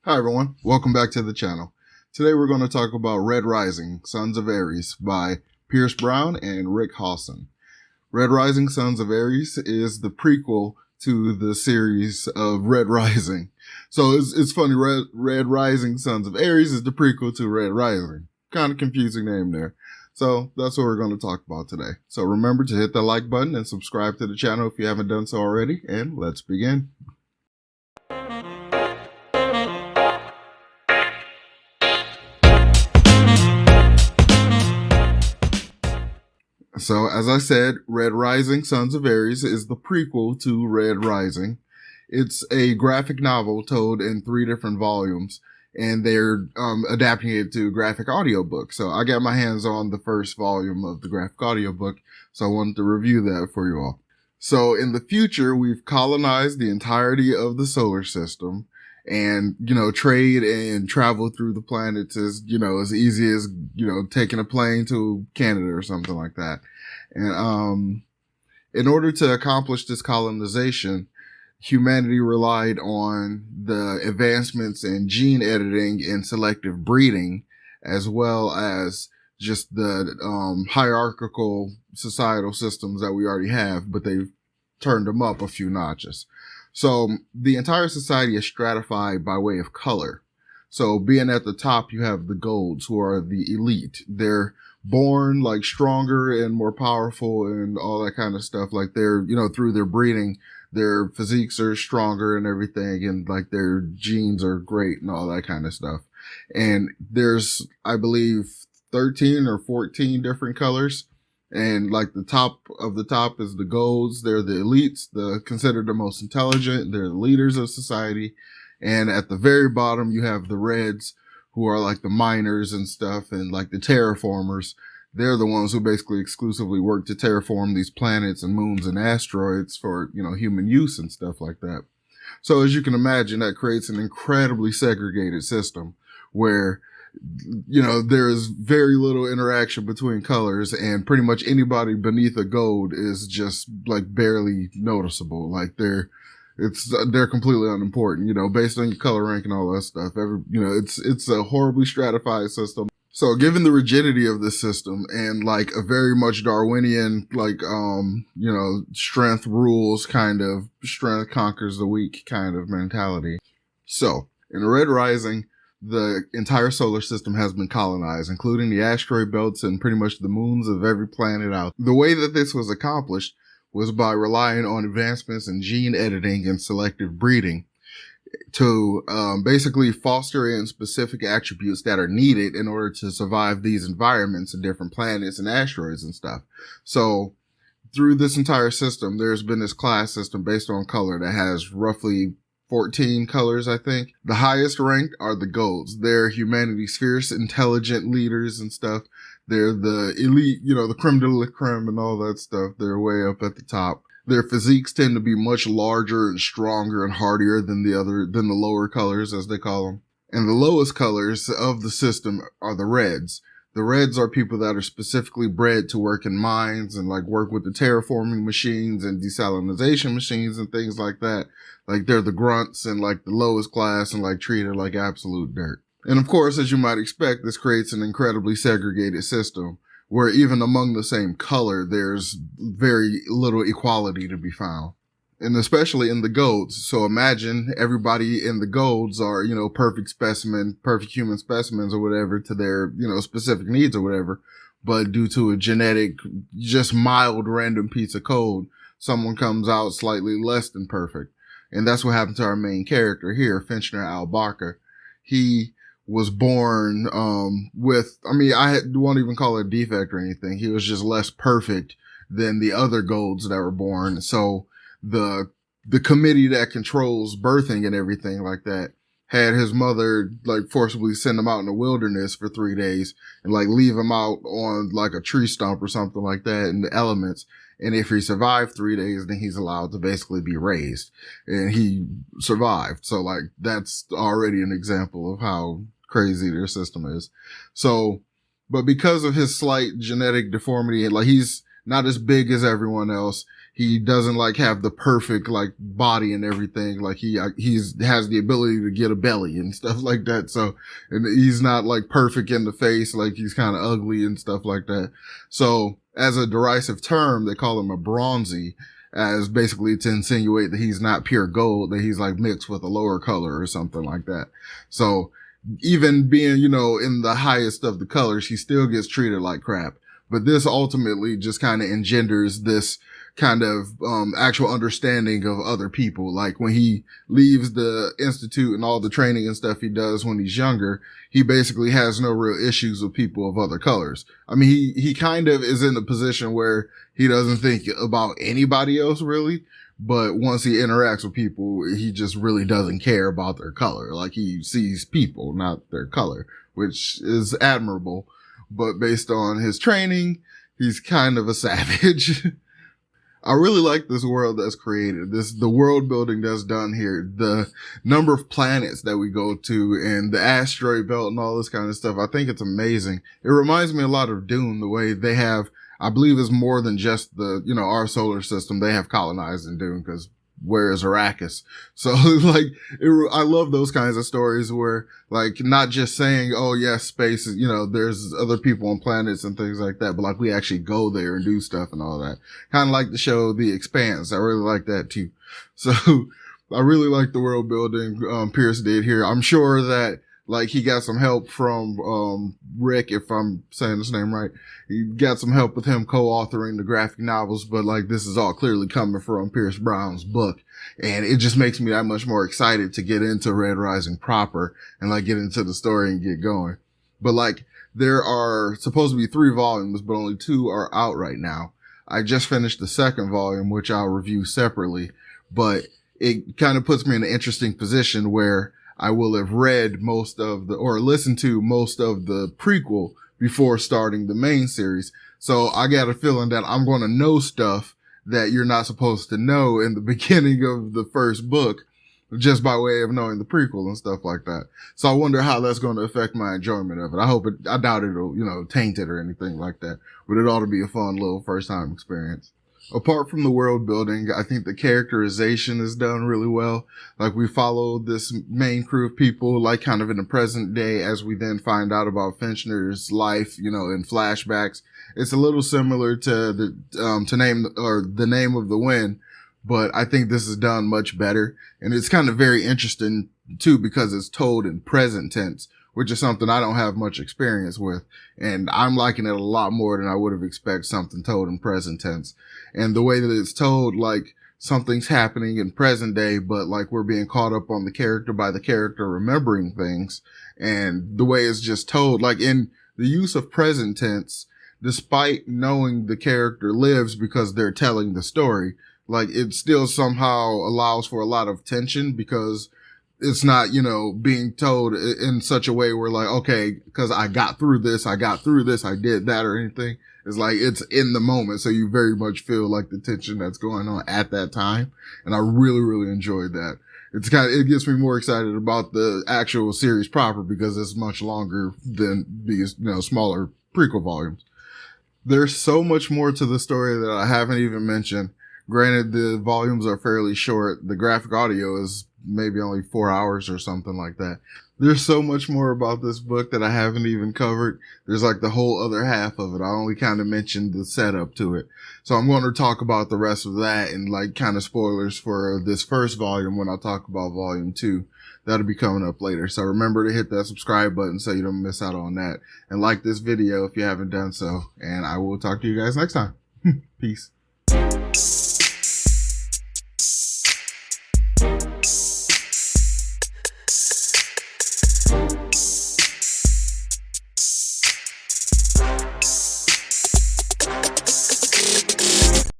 Hi everyone, welcome back to the channel. Today we're going to talk about Red Rising, Sons of Ares by Pierce Brown and Rick Hawson. Red Rising, Sons of Ares is the prequel to the series of Red Rising. So it's funny, Red Rising, Sons of Ares is the prequel to Red Rising. Kind of confusing name there. So that's what we're going to talk about today. So remember to hit the like button and subscribe to the channel if you haven't done so already, and let's begin. So, as I said, Red Rising, Sons of Ares is the prequel to Red Rising. It's a graphic novel told in 3 different volumes, and they're adapting it to graphic audiobook. So I got my hands on the first volume of the graphic audiobook, so I wanted to review that for you all. So in the future, we've colonized the entirety of the solar system, and, trade and travel through the planets is, as easy as, taking a plane to Canada or something like that. And, in order to accomplish this colonization, humanity relied on the advancements in gene editing and selective breeding, as well as just the, hierarchical societal systems that we already have, but they've turned them up a few notches. So the entire society is stratified by way of color. So being at the top, you have the golds, who are the elite. They're born like stronger and more powerful and all that kind of stuff. Like they're, through their breeding, their physiques are stronger and everything. And like their genes are great and all that kind of stuff. And there's, I believe, 13 or 14 different colors. And like the top of the top is the golds. They're the elites, considered the most intelligent. They're the leaders of society. And at the very bottom, you have the reds, who are like the miners and stuff, and like the terraformers. They're the ones who basically exclusively work to terraform these planets and moons and asteroids for, human use and stuff like that. So as you can imagine, that creates an incredibly segregated system where there is very little interaction between colors, and pretty much anybody beneath a gold is just like barely noticeable. Like they're completely unimportant, based on your color rank and all that stuff. It's a horribly stratified system. So given the rigidity of this system and like a very much Darwinian, strength rules kind of, strength conquers the weak kind of mentality. So in Red Rising, the entire solar system has been colonized, including the asteroid belts and pretty much the moons of every planet out. The way that this was accomplished was by relying on advancements in gene editing and selective breeding to basically foster in specific attributes that are needed in order to survive these environments and different planets and asteroids and stuff. So through this entire system, there's been this class system based on color that has roughly 14 colors, I think. The highest ranked are the golds. They're humanity's fierce, intelligent leaders and stuff. They're the elite, the creme de la creme and all that stuff. They're way up at the top. Their physiques tend to be much larger and stronger and hardier than the lower colors, as they call them. And the lowest colors of the system are the reds. The reds are people that are specifically bred to work in mines and like work with the terraforming machines and desalinization machines and things like that. Like they're the grunts and like the lowest class and like treated like absolute dirt. And of course, as you might expect, this creates an incredibly segregated system where even among the same color, there's very little equality to be found. And especially in the golds. So imagine everybody in the golds are, perfect human specimens or whatever to their, specific needs or whatever. But due to a genetic, just mild random piece of code, someone comes out slightly less than perfect. And that's what happened to our main character here, Finchner Al-Bakr. He was born I won't even call it a defect or anything. He was just less perfect than the other golds that were born. So the committee that controls birthing and everything like that had his mother like forcibly send him out in the wilderness for 3 days and like leave him out on like a tree stump or something like that in the elements. And if he survived 3 days, then he's allowed to basically be raised. And he survived. So like that's already an example of how crazy their system is. So, but because of his slight genetic deformity, like he's not as big as everyone else. he doesn't like have the perfect like body and everything. Like has the ability to get a belly and stuff like that. So, and he's not like perfect in the face. Like he's kind of ugly and stuff like that. So as a derisive term, they call him a bronzy, as basically to insinuate that he's not pure gold, that he's like mixed with a lower color or something like that. So even being, you know, in the highest of the colors, he still gets treated like crap. But this ultimately just kind of engenders this kind of actual understanding of other people. Like when he leaves the institute and all the training and stuff he does when he's younger, he basically has no real issues with people of other colors. I mean, he kind of is in a position where he doesn't think about anybody else really, but once he interacts with people, he just really doesn't care about their color. Like he sees people, not their color, which is admirable. But based on his training, he's kind of a savage. I really like this world that's created. The world building that's done here, the number of planets that we go to and the asteroid belt and all this kind of stuff. I think it's amazing. It reminds me a lot of Dune, the way they have, I believe it's more than just the, you know, our solar system. They have colonized in Dune because where is Arrakis? So like, I love those kinds of stories where like not just saying, oh yeah, space is, you know, there's other people on planets and things like that, but like we actually go there and do stuff and all that. Kind of like the show The Expanse. I really like that too. So I really like the world building Pierce did here. I'm sure that like he got some help from Rick, if I'm saying his name right. He got some help with him co-authoring the graphic novels, but like this is all clearly coming from Pierce Brown's book. And it just makes me that much more excited to get into Red Rising proper and like get into the story and get going. But like there are supposed to be 3 volumes, but only 2 are out right now. I just finished the 2nd volume, which I'll review separately, but it kind of puts me in an interesting position where I will have read most of or listened to most of the prequel before starting the main series. So I got a feeling that I'm going to know stuff that you're not supposed to know in the beginning of the first book just by way of knowing the prequel and stuff like that. So I wonder how that's going to affect my enjoyment of it. I doubt it'll, you know, taint it or anything like that, but it ought to be a fun little first time experience. Apart from the world building, I think the characterization is done really well. Like we follow this main crew of people, like kind of in the present day, as we then find out about Finchner's life, you know, in flashbacks. It's a little similar to the Name of the Wind, but I think this is done much better. And it's kind of very interesting too, because it's told in present tense, which is something I don't have much experience with. And I'm liking it a lot more than I would have expected something told in present tense. And the way that it's told, like something's happening in present day, but like we're being caught up on the character by the character remembering things. And the way it's just told, like in the use of present tense, despite knowing the character lives because they're telling the story, like it still somehow allows for a lot of tension because it's not, you know, being told in such a way where like, okay, because I got through this, I did that or anything. It's like it's in the moment. So you very much feel like the tension that's going on at that time. And I really, really enjoyed that. It gets me more excited about the actual series proper because it's much longer than these, you know, smaller prequel volumes. There's so much more to the story that I haven't even mentioned. Granted, the volumes are fairly short. The graphic audio is maybe only 4 hours or something like that. There's so much more about this book that I haven't even covered. There's like the whole other half of it. I only kind of mentioned the setup to it. So I'm going to talk about the rest of that and like kind of spoilers for this first volume when I talk about volume 2. That'll be coming up later. So remember to hit that subscribe button so you don't miss out on that. And like this video if you haven't done so. And I will talk to you guys next time. Peace.